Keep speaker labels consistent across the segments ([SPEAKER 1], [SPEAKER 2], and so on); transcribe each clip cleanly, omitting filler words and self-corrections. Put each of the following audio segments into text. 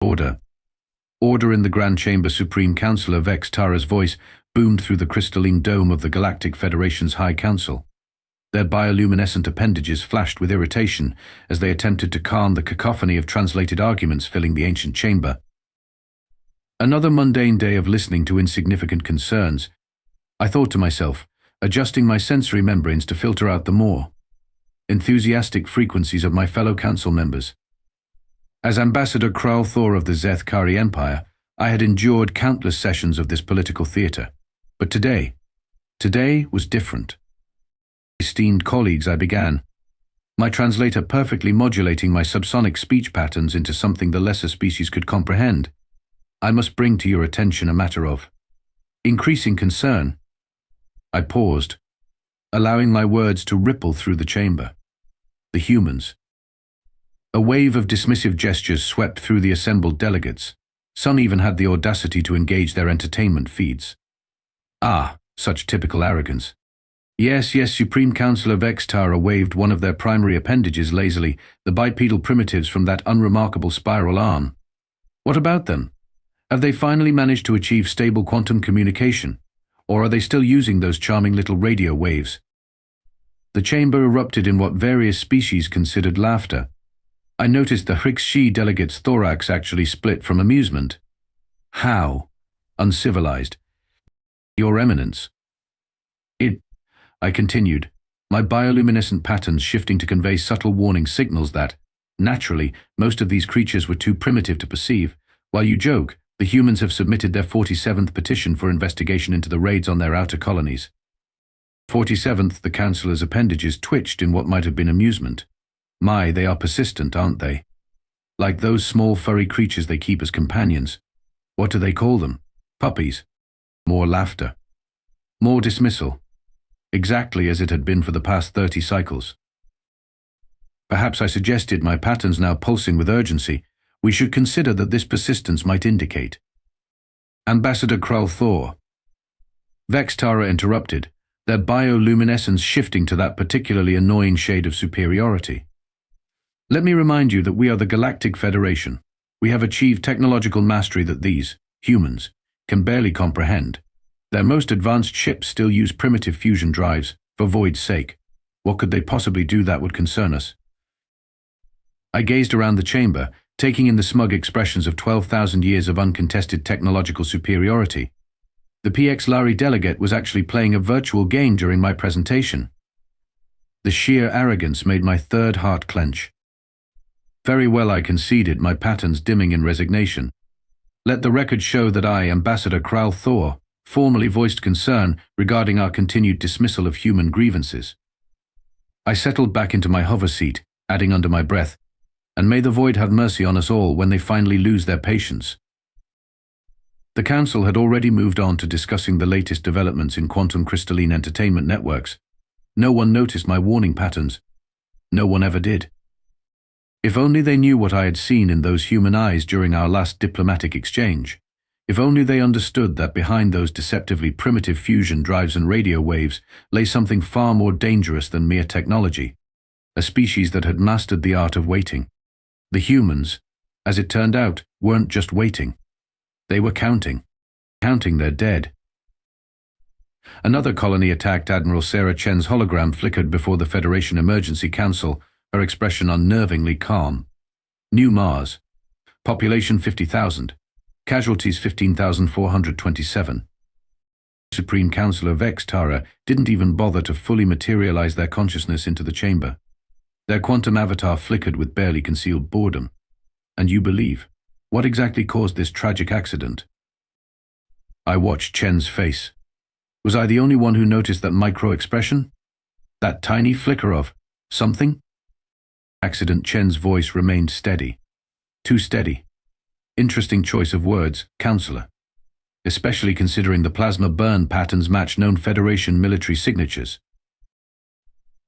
[SPEAKER 1] Order. Order in the Grand Chamber. Supreme Councillor Vex Tara's voice boomed through the crystalline dome of the Galactic Federation's High Council. Their bioluminescent appendages flashed with irritation as they attempted to calm the cacophony of translated arguments filling the ancient chamber. Another mundane day of listening to insignificant concerns, I thought to myself, adjusting my sensory membranes to filter out the more enthusiastic frequencies of my fellow council members. As Ambassador Kral Thor of the Zeth Kari Empire, I had endured countless sessions of this political theater. But today was different. Esteemed colleagues, I began, my translator perfectly modulating my subsonic speech patterns into something the lesser species could comprehend. I must bring to your attention a matter of increasing concern. I paused, allowing my words to ripple through the chamber. The humans. A wave of dismissive gestures swept through the assembled delegates. Some even had the audacity to engage their entertainment feeds. Ah, such typical arrogance. Yes, Supreme Councillor Vex Tara waved one of their primary appendages lazily, the bipedal primitives from that unremarkable spiral arm. What about them? Have they finally managed to achieve stable quantum communication? Or are they still using those charming little radio waves? The chamber erupted in what various species considered laughter. I noticed the Hrix-Shi delegate's thorax actually split from amusement. How? Uncivilized. Your Eminence. I continued, my bioluminescent patterns shifting to convey subtle warning signals that, naturally, most of these creatures were too primitive to perceive. While you joke, the humans have submitted their 47th petition for investigation into the raids on their outer colonies. 47th, the councillor's appendages twitched in what might have been amusement. My, they are persistent, aren't they? Like those small furry creatures they keep as companions. What do they call them? Puppies. More laughter. More dismissal. Exactly as it had been for the past 30 cycles. Perhaps I suggested, my patterns now pulsing with urgency, we should consider that this persistence might indicate. Ambassador Kral Thor. Vex Tara interrupted, their bioluminescence shifting to that particularly annoying shade of superiority. Let me remind you that we are the Galactic Federation. We have achieved technological mastery that these, humans, can barely comprehend. Their most advanced ships still use primitive fusion drives, for Void's sake. What could they possibly do that would concern us? I gazed around the chamber, taking in the smug expressions of 12,000 years of uncontested technological superiority. The PX Lari delegate was actually playing a virtual game during my presentation. The sheer arrogance made my third heart clench. Very well, I conceded, my patterns dimming in resignation. Let the record show that I, Ambassador Kral Thor, formally voiced concern regarding our continued dismissal of human grievances. I settled back into my hover seat, adding under my breath, and may the Void have mercy on us all when they finally lose their patience. The Council had already moved on to discussing the latest developments in quantum crystalline entertainment networks. No one noticed my warning patterns. No one ever did. If only they knew what I had seen in those human eyes during our last diplomatic exchange. If only they understood that behind those deceptively primitive fusion drives and radio waves lay something far more dangerous than mere technology, a species that had mastered the art of waiting. The humans, as it turned out, weren't just waiting. They were counting their dead. Another colony attacked. Admiral Sarah Chen's hologram flickered before the Federation Emergency Council, her expression unnervingly calm. New Mars. Population 50,000. Casualties 15,427. Supreme Councillor Vex Tara didn't even bother to fully materialize their consciousness into the chamber. Their quantum avatar flickered with barely concealed boredom. And you believe, what exactly caused this tragic accident? I watched Chen's face. Was I the only one who noticed that micro-expression? That tiny flicker of something? Accident. Chen's voice remained steady. Too steady. Interesting choice of words, Counselor. Especially considering the plasma burn patterns match known Federation military signatures.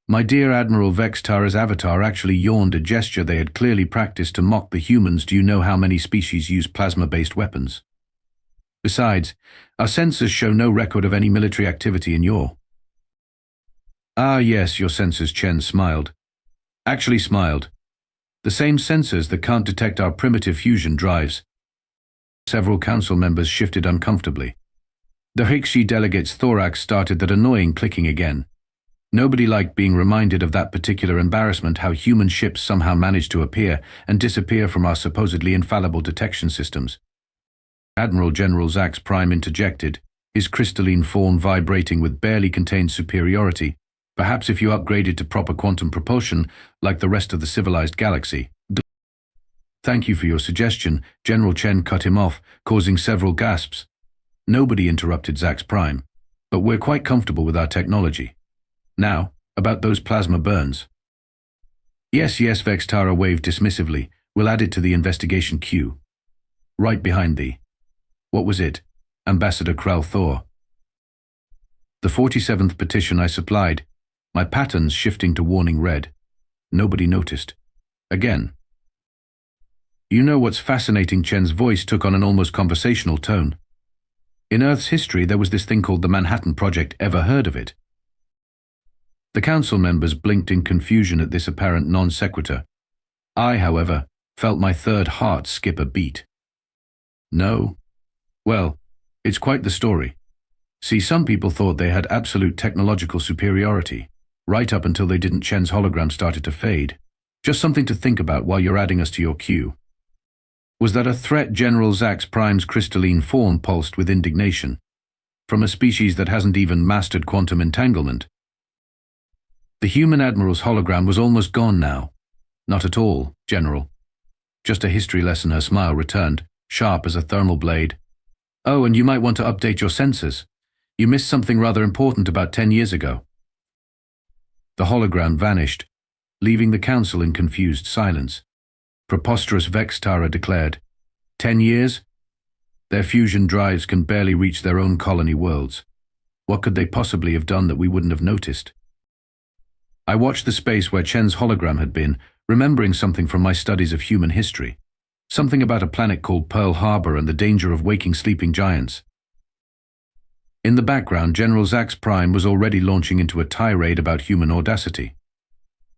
[SPEAKER 1] My dear Admiral Vex Tara's avatar actually yawned, a gesture they had clearly practiced to mock the humans. Do you know how many species use plasma-based weapons? Besides, our sensors show no record of any military activity in your... Ah yes, your sensors, Chen smiled. Actually smiled. The same sensors that can't detect our primitive fusion drives. Several council members shifted uncomfortably. The Hikshi delegate's thorax started that annoying clicking again. Nobody liked being reminded of that particular embarrassment, how human ships somehow managed to appear and disappear from our supposedly infallible detection systems. Admiral General Zax Prime interjected, his crystalline form vibrating with barely contained superiority. Perhaps if you upgraded to proper quantum propulsion, like the rest of the civilized galaxy. Thank you for your suggestion. General Chen cut him off, causing several gasps. Nobody interrupted Zax Prime, but we're quite comfortable with our technology. Now, about those plasma burns. Yes, Vex Tara waved dismissively. We'll add it to the investigation queue. Right behind thee. What was it? Ambassador Krell Thor. The 47th petition I supplied, my patterns shifting to warning red. Nobody noticed. Again. You know what's fascinating? Chen's voice took on an almost conversational tone. In Earth's history, there was this thing called the Manhattan Project. Ever heard of it? The council members blinked in confusion at this apparent non sequitur. I, however, felt my third heart skip a beat. No. Well, it's quite the story. See, some people thought they had absolute technological superiority, right up until they didn't. Chen's hologram started to fade. Just something to think about while you're adding us to your queue. Was that a threat? General Zax Prime's crystalline form pulsed with indignation. From a species that hasn't even mastered quantum entanglement. The human admiral's hologram was almost gone now. Not at all, General. Just a history lesson. Her smile returned, sharp as a thermal blade. Oh, and you might want to update your sensors. You missed something rather important about 10 years ago. The hologram vanished, leaving the council in confused silence. Preposterous, Vex Tara declared. 10 years? Their fusion drives can barely reach their own colony worlds. What could they possibly have done that we wouldn't have noticed? I watched the space where Chen's hologram had been, remembering something from my studies of human history. Something about a planet called Pearl Harbor and the danger of waking sleeping giants. In the background, General Zax Prime was already launching into a tirade about human audacity.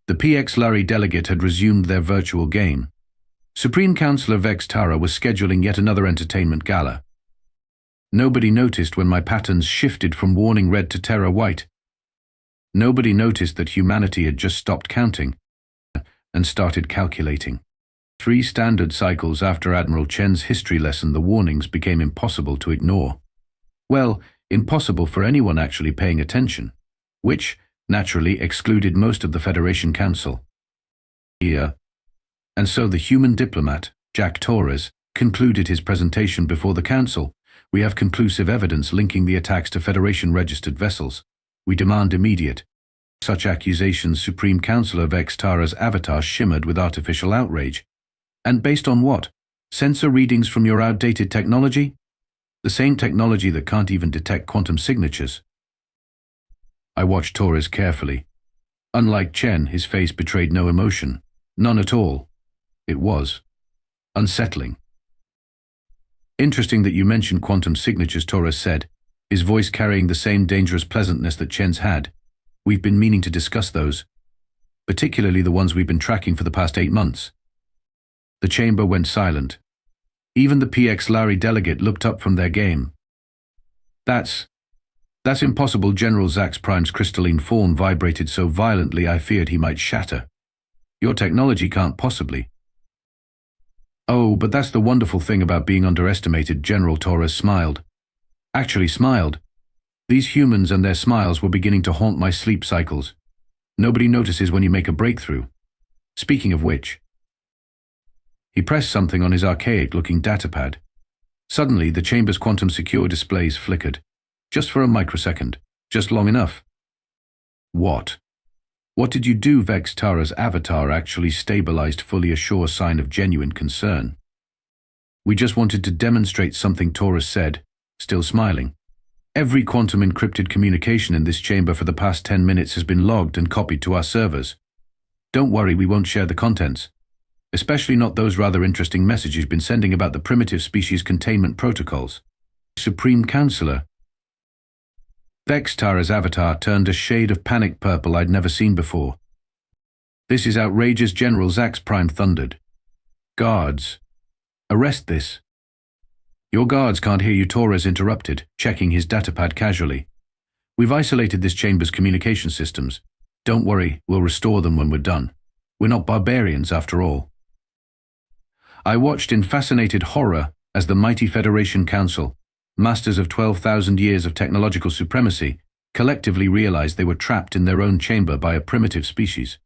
[SPEAKER 1] The PX Lari delegate had resumed their virtual game. Supreme Counselor Vex Tara was scheduling yet another entertainment gala. Nobody noticed when my patterns shifted from warning red to terror white. Nobody noticed that humanity had just stopped counting and started calculating. 3 standard cycles after Admiral Chen's history lesson, the warnings became impossible to ignore. Well, impossible for anyone actually paying attention, which, naturally, excluded most of the Federation Council. And so the human diplomat, Jack Torres, concluded his presentation before the Council. We have conclusive evidence linking the attacks to Federation-registered vessels. We demand immediate. Such accusations. Supreme Counselor Vex Tara's avatar shimmered with artificial outrage. And based on what? Sensor readings from your outdated technology? The same technology that can't even detect quantum signatures. I watched Torres carefully. Unlike Chen, his face betrayed no emotion. None at all. It was unsettling. Interesting that you mentioned quantum signatures, Torres said, his voice carrying the same dangerous pleasantness that Chen's had. We've been meaning to discuss those, particularly the ones we've been tracking for the past 8 months. The chamber went silent. Even the PX Lari delegate looked up from their game. That's impossible. General Zax Prime's crystalline form vibrated so violently I feared he might shatter. Your technology can't possibly. Oh, but that's the wonderful thing about being underestimated. General Torres smiled. Actually smiled. These humans and their smiles were beginning to haunt my sleep cycles. Nobody notices when you make a breakthrough. Speaking of which. He pressed something on his archaic-looking datapad. Suddenly, the chamber's quantum secure displays flickered. Just for a microsecond. Just long enough. What? What did you do? Vex Tara's avatar actually stabilized, fully a sure sign of genuine concern. We just wanted to demonstrate something, Torres said, still smiling. Every quantum encrypted communication in this chamber for the past 10 minutes has been logged and copied to our servers. Don't worry, we won't share the contents. Especially not those rather interesting messages you've been sending about the primitive species containment protocols. Supreme Counselor. Vex Tara's avatar turned a shade of panic purple I'd never seen before. This is outrageous, General Zax Prime thundered. Guards, arrest this. Your guards can't hear you, Torres interrupted, checking his datapad casually. We've isolated this chamber's communication systems. Don't worry, we'll restore them when we're done. We're not barbarians, after all. I watched in fascinated horror as the mighty Federation Council, masters of 12,000 years of technological supremacy, collectively realized they were trapped in their own chamber by a primitive species.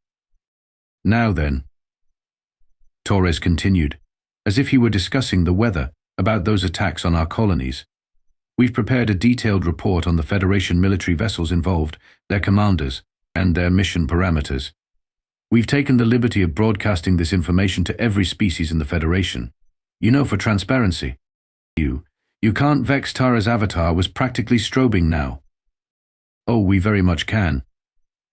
[SPEAKER 1] Now then, Torres continued, as if he were discussing the weather about those attacks on our colonies. We've prepared a detailed report on the Federation military vessels involved, their commanders, and their mission parameters. We've taken the liberty of broadcasting this information to every species in the Federation. You know, for transparency. You can't. Vex Tara's avatar was practically strobing now. Oh, we very much can.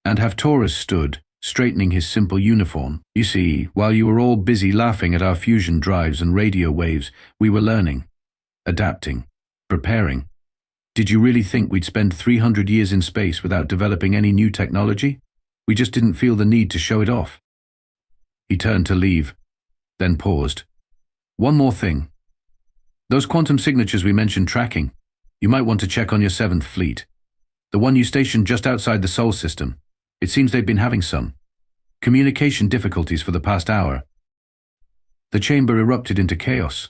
[SPEAKER 1] And have Torres stood, straightening his simple uniform. You see, while you were all busy laughing at our fusion drives and radio waves, we were learning, adapting, preparing. Did you really think we'd spend 300 years in space without developing any new technology? We just didn't feel the need to show it off. He turned to leave, then paused. One more thing. Those quantum signatures we mentioned tracking, you might want to check on your 7th Fleet. The one you stationed just outside the Sol system. It seems they've been having some communication difficulties for the past hour. The chamber erupted into chaos.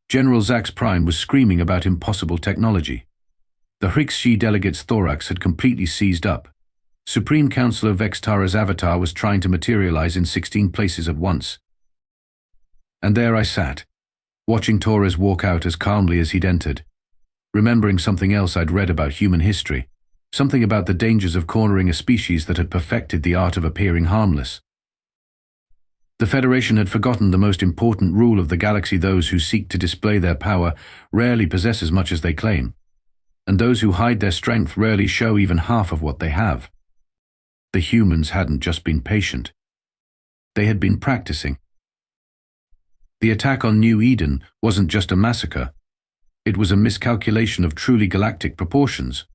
[SPEAKER 1] General Zax Prime was screaming about impossible technology. The Hrixi delegate's thorax had completely seized up. Supreme Councilor Vex Tara's avatar was trying to materialize in 16 places at once. And there I sat, watching Torres walk out as calmly as he'd entered, remembering something else I'd read about human history, something about the dangers of cornering a species that had perfected the art of appearing harmless. The Federation had forgotten the most important rule of the galaxy: those who seek to display their power rarely possess as much as they claim, and those who hide their strength rarely show even half of what they have. The humans hadn't just been patient. They had been practicing. The attack on New Eden wasn't just a massacre. It was a miscalculation of truly galactic proportions.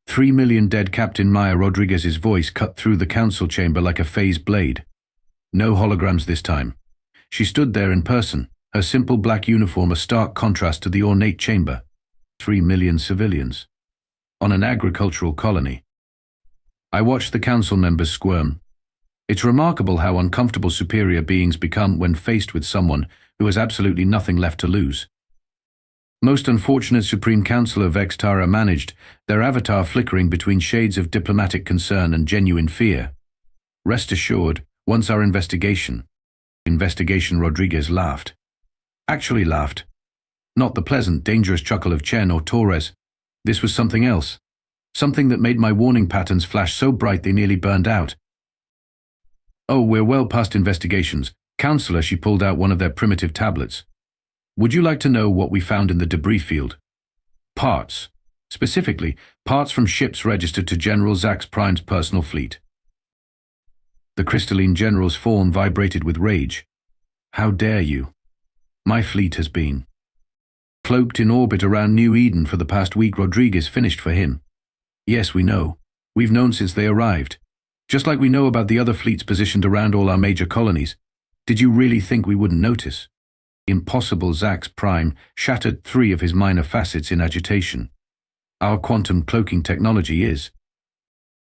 [SPEAKER 1] 3 million dead. Captain Maya Rodriguez's voice cut through the council chamber like a phased blade. No holograms this time. She stood there in person, her simple black uniform a stark contrast to the ornate chamber. 3 million civilians. On an agricultural colony. I watched the council members squirm. It's remarkable how uncomfortable superior beings become when faced with someone who has absolutely nothing left to lose. Most unfortunate Supreme Councilor Vex Tara managed, their avatar flickering between shades of diplomatic concern and genuine fear. Rest assured, once our investigation, Rodriguez laughed. Actually laughed. Not the pleasant, dangerous chuckle of Chen or Torres. This was something else. Something that made my warning patterns flash so bright they nearly burned out. Oh, we're well past investigations. Counselor, she pulled out one of their primitive tablets. Would you like to know what we found in the debris field? Parts. Specifically, parts from ships registered to General Zax Prime's personal fleet. The crystalline general's form vibrated with rage. How dare you? My fleet has been cloaked in orbit around New Eden for the past week. Rodriguez finished for him. Yes, we know. We've known since they arrived. Just like we know about the other fleets positioned around all our major colonies. Did you really think we wouldn't notice? Impossible. Zax Prime shattered 3 of his minor facets in agitation. Our quantum cloaking technology is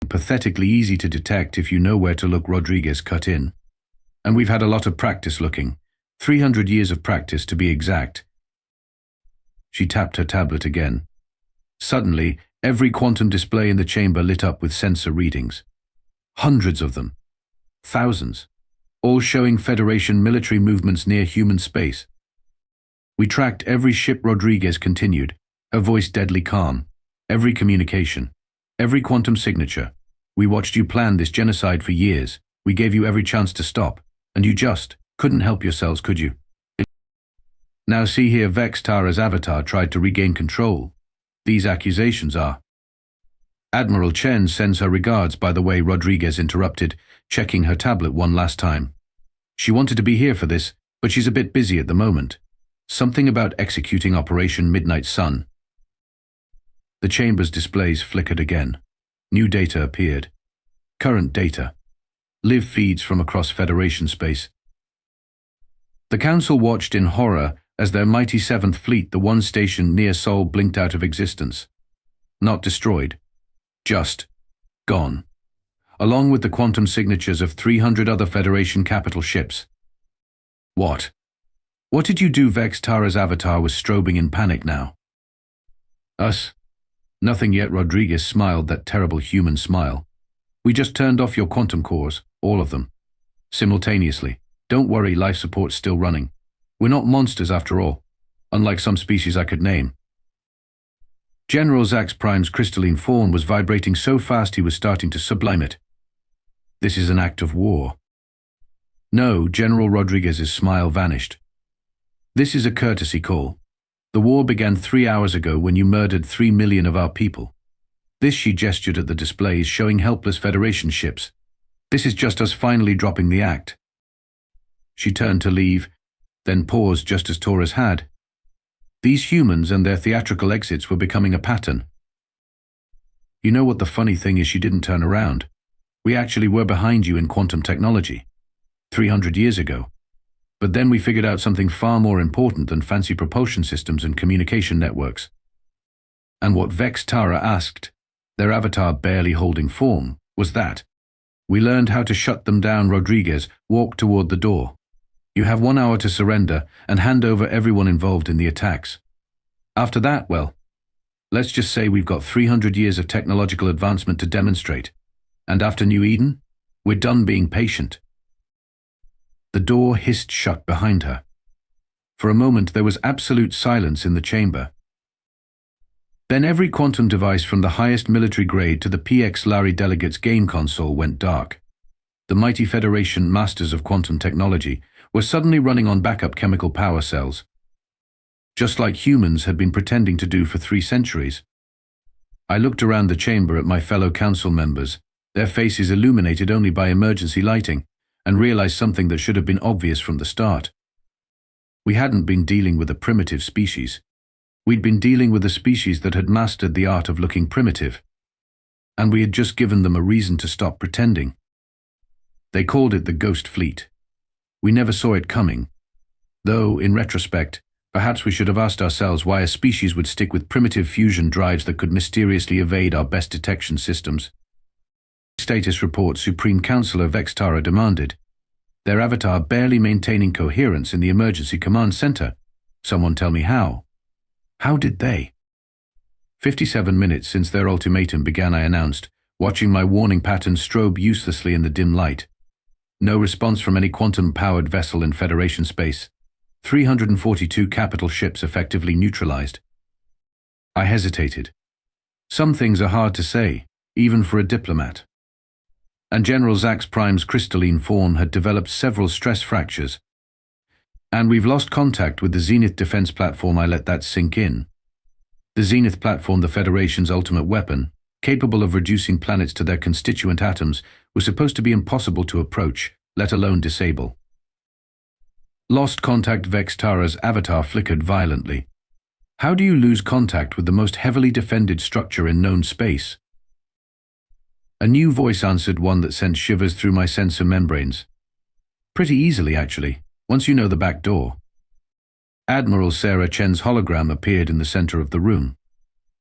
[SPEAKER 1] pathetically easy to detect if you know where to look. Rodriguez cut in. And we've had a lot of practice looking. 300 years of practice to be exact. She tapped her tablet again. Suddenly, every quantum display in the chamber lit up with sensor readings. Hundreds of them. Thousands. All showing Federation military movements near human space. We tracked every ship. Rodriguez continued, her voice deadly calm. Every communication. Every quantum signature. We watched you plan this genocide for years. We gave you every chance to stop. And you just couldn't help yourselves, could you? Now see here, Vex Tara's avatar tried to regain control. These accusations are... Admiral Chen sends her regards, by the way. Rodriguez interrupted, checking her tablet one last time. She wanted to be here for this, but she's a bit busy at the moment. Something about executing Operation Midnight Sun. The chamber's displays flickered again. New data appeared. Current data. live feeds from across Federation space. The Council watched in horror as their mighty Seventh Fleet, the one stationed near Sol, blinked out of existence. Not destroyed, just gone, along with the quantum signatures of 300 other Federation capital ships. What? What did you do? Vex Tara's avatar was strobing in panic now. Us? Nothing yet. Rodriguez smiled that terrible human smile. We just turned off your quantum cores, all of them. Simultaneously. Don't worry, life support's still running. We're not monsters after all, unlike some species I could name. General Zax Prime's crystalline form was vibrating so fast he was starting to sublime it. This is an act of war. No, General Rodriguez's smile vanished. This is a courtesy call. The war began 3 hours ago when you murdered 3 million of our people. This, she gestured at the displays showing helpless Federation ships. This is just us finally dropping the act. She turned to leave, then paused just as Torres had. These humans and their theatrical exits were becoming a pattern. You know what the funny thing is? She didn't turn around. We actually were behind you in quantum technology. 300 years ago. But then we figured out something far more important than fancy propulsion systems and communication networks. And what Vex Tara asked, their avatar barely holding form, was that. We learned how to shut them down. Rodriguez walked toward the door. You have 1 hour to surrender and hand over everyone involved in the attacks. After that, well, let's just say we've got 300 years of technological advancement to demonstrate. And after New Eden, we're done being patient. The door hissed shut behind her. For a moment there was absolute silence in the chamber. Then every quantum device from the highest military grade to the PX Lari delegates' game console went dark. The mighty Federation masters of quantum technology were suddenly running on backup chemical power cells, just like humans had been pretending to do for 3 centuries. I looked around the chamber at my fellow council members, their faces illuminated only by emergency lighting, and realized something that should have been obvious from the start. We hadn't been dealing with a primitive species. We'd been dealing with a species that had mastered the art of looking primitive. And we had just given them a reason to stop pretending. They called it the Ghost Fleet. We never saw it coming. Though, in retrospect, perhaps we should have asked ourselves why a species would stick with primitive fusion drives that could mysteriously evade our best detection systems. Status report Supreme Counselor Vex Tara demanded, their avatar barely maintaining coherence in the emergency command center. Someone tell me how. How did they? 57 minutes since their ultimatum began, I announced, watching my warning pattern strobe uselessly in the dim light. No response from any quantum-powered vessel in Federation space. 342 capital ships effectively neutralized. I hesitated. Some things are hard to say, even for a diplomat. And General Zax Prime's crystalline form had developed several stress fractures. And we've lost contact with the Zenith defense platform. I let that sink in. The Zenith platform, the Federation's ultimate weapon, capable of reducing planets to their constituent atoms, was supposed to be impossible to approach, let alone disable. Lost contact. Vex Tara's avatar flickered violently. How do you lose contact with the most heavily defended structure in known space? A new voice answered, one that sent shivers through my sensor membranes. Pretty easily, actually, once you know the back door. Admiral Sarah Chen's hologram appeared in the center of the room.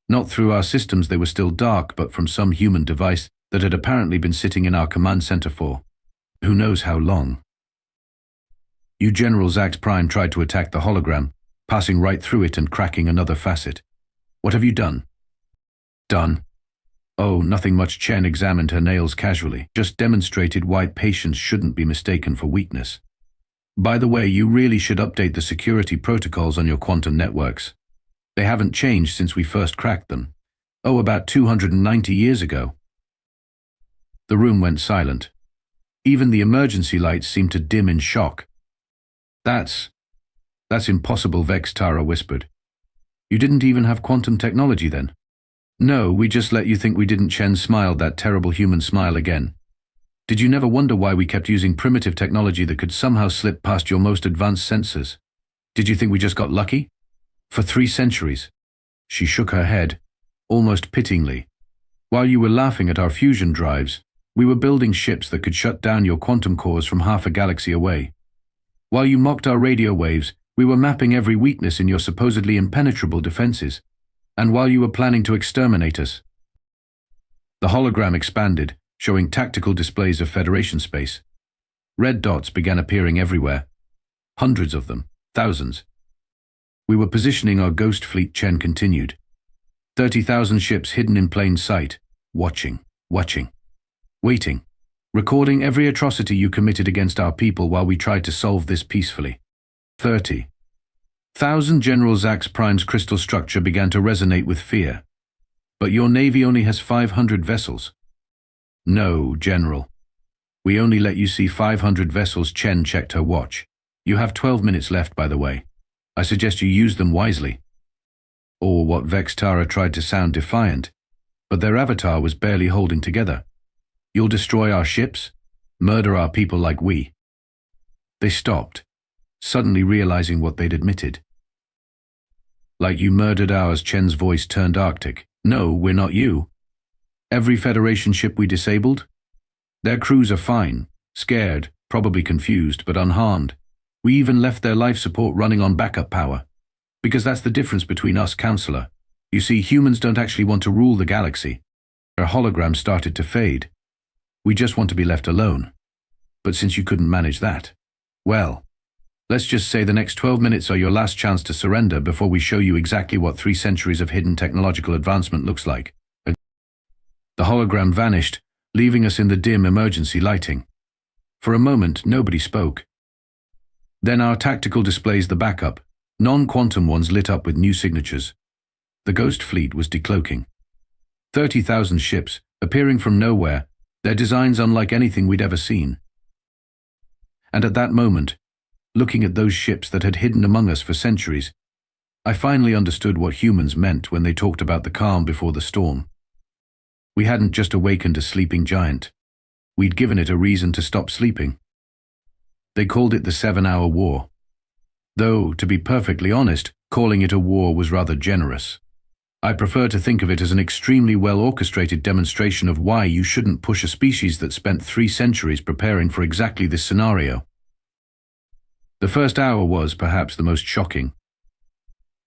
[SPEAKER 1] Not through our systems, they were still dark, but from some human device that had apparently been sitting in our command center for who knows how long. You, General Zax Prime, tried to attack the hologram, passing right through it and cracking another facet. What have you done? Done? Oh, nothing much. Chen examined her nails casually, just demonstrated why patience shouldn't be mistaken for weakness. By the way, you really should update the security protocols on your quantum networks. They haven't changed since we first cracked them. Oh, about 290 years ago. The room went silent. Even the emergency lights seemed to dim in shock. That's impossible, Vex Tara whispered. You didn't even have quantum technology then? No, we just let you think we didn't. Chen smiled that terrible human smile again. Did you never wonder why we kept using primitive technology that could somehow slip past your most advanced sensors? Did you think we just got lucky? For 3 centuries. She shook her head, almost pityingly. While you were laughing at our fusion drives, We were building ships that could shut down your quantum cores from half a galaxy away. While you mocked our radio waves, we were mapping every weakness in your supposedly impenetrable defenses. And while you were planning to exterminate us. The hologram expanded, showing tactical displays of Federation space. Red dots began appearing everywhere. Hundreds of them, thousands. We were positioning our ghost fleet, Chen continued. 30,000 ships hidden in plain sight, watching, waiting, recording every atrocity you committed against our people while we tried to solve this peacefully. 30,000 General Zax Prime's crystal structure began to resonate with fear. But your navy only has 500 vessels. No, General. We only let you see 500 vessels. Chen checked her watch. You have 12 minutes left, by the way. I suggest you use them wisely. Or what Vex Tara tried to sound defiant, but their avatar was barely holding together. You'll destroy our ships? Murder our people like we? They stopped, suddenly realizing what they'd admitted. Like you murdered ours, Chen's voice turned arctic. No, we're not you. Every Federation ship we disabled? Their crews are fine, scared, probably confused, but unharmed. We even left their life support running on backup power. Because that's the difference between us, Counselor. You see, humans don't actually want to rule the galaxy. Our hologram started to fade. We just want to be left alone. But since you couldn't manage that, well, let's just say the next 12 minutes are your last chance to surrender before we show you exactly what 3 centuries of hidden technological advancement looks like. The hologram vanished, leaving us in the dim emergency lighting. For a moment, nobody spoke. Then our tactical displays, the backup, non-quantum ones, lit up with new signatures. The Ghost Fleet was decloaking. 30,000 ships, appearing from nowhere, their designs unlike anything we'd ever seen. And at that moment, looking at those ships that had hidden among us for centuries, I finally understood what humans meant when they talked about the calm before the storm. We hadn't just awakened a sleeping giant. We'd given it a reason to stop sleeping. They called it the 7-Hour War. Though, to be perfectly honest, calling it a war was rather generous. I prefer to think of it as an extremely well-orchestrated demonstration of why you shouldn't push a species that spent 3 centuries preparing for exactly this scenario. The first hour was, perhaps, the most shocking.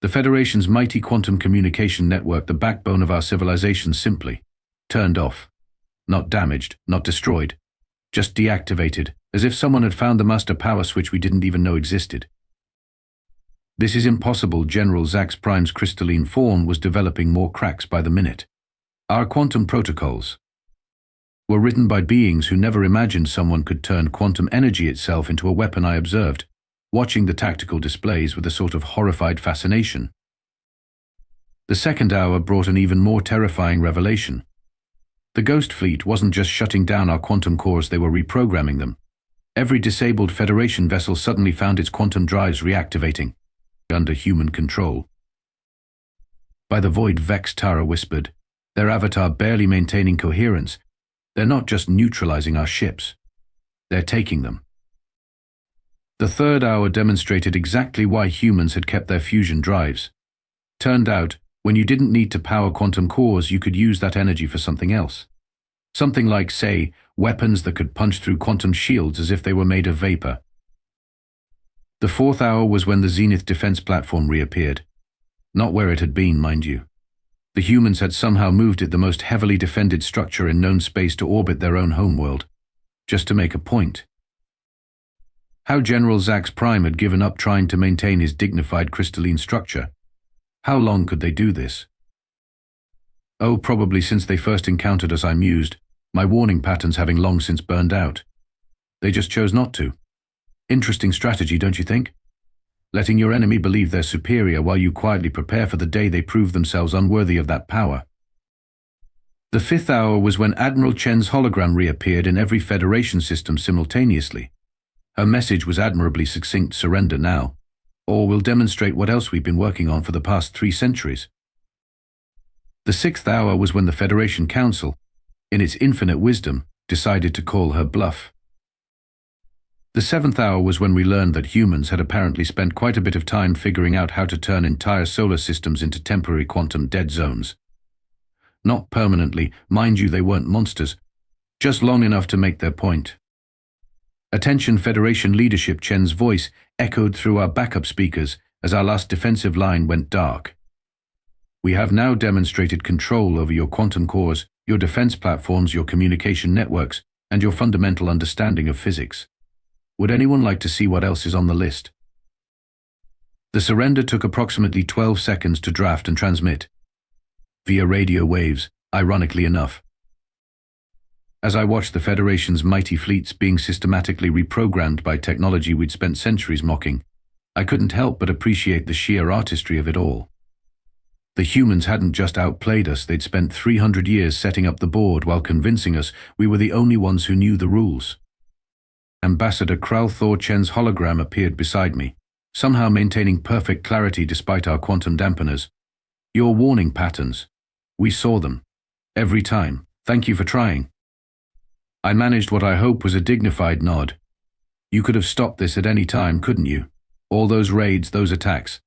[SPEAKER 1] The Federation's mighty quantum communication network, the backbone of our civilization, simply turned off. Not damaged, not destroyed, just deactivated, as if someone had found the master power switch we didn't even know existed. This is impossible. General Zax Prime's crystalline form was developing more cracks by the minute. Our quantum protocols were written by beings who never imagined someone could turn quantum energy itself into a weapon. I observed, watching the tactical displays with a sort of horrified fascination. The second hour brought an even more terrifying revelation. The Ghost Fleet wasn't just shutting down our quantum cores, they were reprogramming them. Every disabled Federation vessel suddenly found its quantum drives reactivating, under human control. By the void, Vex Tara whispered, their avatar barely maintaining coherence. They're not just neutralizing our ships, they're taking them. The third hour demonstrated exactly why humans had kept their fusion drives. Turned out, when you didn't need to power quantum cores, you could use that energy for something else. Something like, say, weapons that could punch through quantum shields as if they were made of vapor. The fourth hour was when the Zenith defense platform reappeared. Not where it had been, mind you. The humans had somehow moved it, the most heavily defended structure in known space, to orbit their own homeworld, just to make a point. How General Zax Prime had given up trying to maintain his dignified crystalline structure. How long could they do this? Oh, probably since they first encountered us, I mused, my warning patterns having long since burned out. They just chose not to. Interesting strategy, don't you think? Letting your enemy believe they're superior while you quietly prepare for the day they prove themselves unworthy of that power. The fifth hour was when Admiral Chen's hologram reappeared in every Federation system simultaneously. Her message was admirably succinct: surrender now, or we'll demonstrate what else we've been working on for the past 3 centuries. The sixth hour was when the Federation Council, in its infinite wisdom, decided to call her bluff. The seventh hour was when we learned that humans had apparently spent quite a bit of time figuring out how to turn entire solar systems into temporary quantum dead zones. Not permanently, mind you, they weren't monsters, just long enough to make their point. "Attention Federation leadership," Chen's voice echoed through our backup speakers as our last defensive line went dark. "We have now demonstrated control over your quantum cores, your defense platforms, your communication networks, and your fundamental understanding of physics. Would anyone like to see what else is on the list?" The surrender took approximately 12 seconds to draft and transmit, via radio waves, ironically enough. As I watched the Federation's mighty fleets being systematically reprogrammed by technology we'd spent centuries mocking, I couldn't help but appreciate the sheer artistry of it all. The humans hadn't just outplayed us, they'd spent 300 years setting up the board while convincing us we were the only ones who knew the rules. Ambassador Krall Thor Chen's hologram appeared beside me, somehow maintaining perfect clarity despite our quantum dampeners. "Your warning patterns. We saw them. Every time. Thank you for trying." I managed what I hope was a dignified nod. "You could have stopped this at any time, couldn't you? All those raids, those attacks."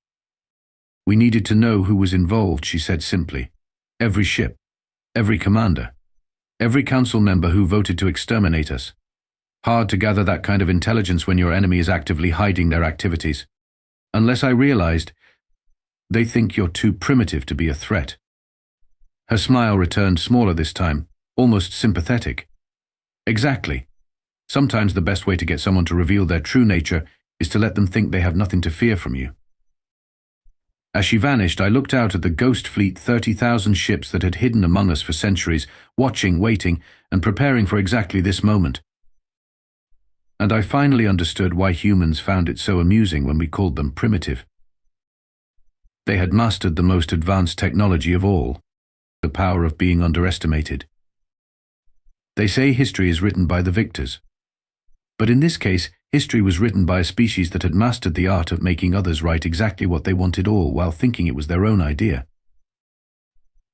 [SPEAKER 1] "We needed to know who was involved," she said simply. "Every ship, every commander, every council member who voted to exterminate us. Hard to gather that kind of intelligence when your enemy is actively hiding their activities. Unless I realized, they think you're too primitive to be a threat." Her smile returned, smaller this time, almost sympathetic. "Exactly. Sometimes the best way to get someone to reveal their true nature is to let them think they have nothing to fear from you." As she vanished, I looked out at the ghost fleet, 30,000 ships that had hidden among us for centuries, watching, waiting, and preparing for exactly this moment. And I finally understood why humans found it so amusing when we called them primitive. They had mastered the most advanced technology of all, the power of being underestimated. They say history is written by the victors. But in this case, history was written by a species that had mastered the art of making others write exactly what they wanted all while thinking it was their own idea.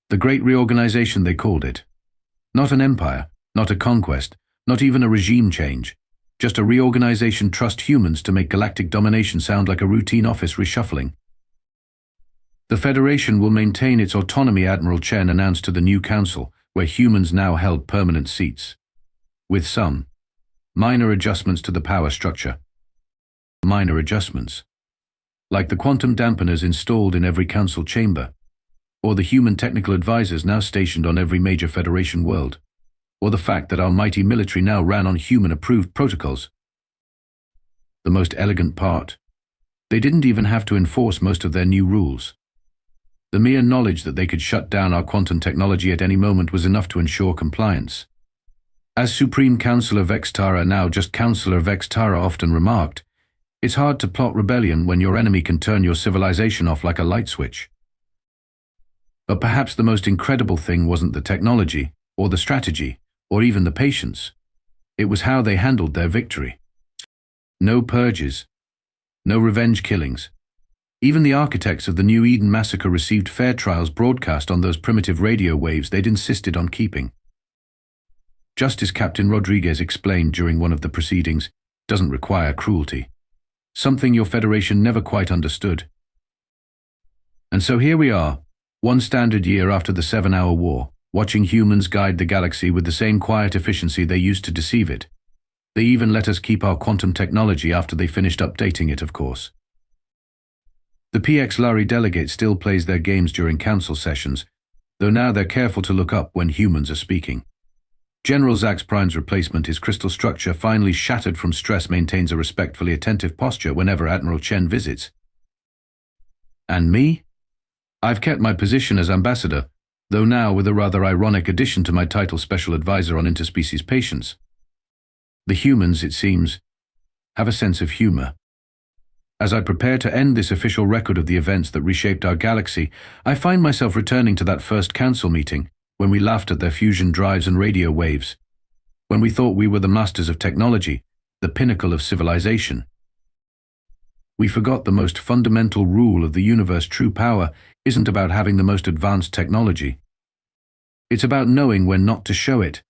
[SPEAKER 1] The Great Reorganization, they called it. Not an empire, not a conquest, not even a regime change. Just a reorganization trust humans to make galactic domination sound like a routine office reshuffling. "The Federation will maintain its autonomy," Admiral Chen announced to the new council, where humans now held permanent seats. "With some minor adjustments to the power structure." Minor adjustments. Like the quantum dampeners installed in every council chamber, or the human technical advisors now stationed on every major Federation world, or the fact that our mighty military now ran on human-approved protocols. The most elegant part, they didn't even have to enforce most of their new rules. The mere knowledge that they could shut down our quantum technology at any moment was enough to ensure compliance. As Supreme Counselor Vex Tara, now just Counselor Vex Tara, often remarked, "It's hard to plot rebellion when your enemy can turn your civilization off like a light switch." But perhaps the most incredible thing wasn't the technology, or the strategy, or even the patience. It was how they handled their victory. No purges, no revenge killings. Even the architects of the New Eden massacre received fair trials broadcast on those primitive radio waves they'd insisted on keeping. Justice, Captain Rodriguez explained during one of the proceedings, doesn't require cruelty. Something your Federation never quite understood. And so here we are, one standard year after the 7-hour war, watching humans guide the galaxy with the same quiet efficiency they used to deceive it. They even let us keep our quantum technology after they finished updating it, of course. The PX Lari delegate still plays their games during council sessions, though now they're careful to look up when humans are speaking. General Zax Prime's replacement, his crystal structure finally shattered from stress, maintains a respectfully attentive posture whenever Admiral Chen visits. And me? I've kept my position as ambassador, though now with a rather ironic addition to my title, Special Advisor on Interspecies Patience. The humans, it seems, have a sense of humor. As I prepare to end this official record of the events that reshaped our galaxy, I find myself returning to that first council meeting, when we laughed at their fusion drives and radio waves, when we thought we were the masters of technology, the pinnacle of civilization. We forgot the most fundamental rule of the universe: true power isn't about having the most advanced technology. It's about knowing when not to show it.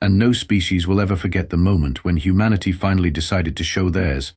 [SPEAKER 1] And no species will ever forget the moment when humanity finally decided to show theirs.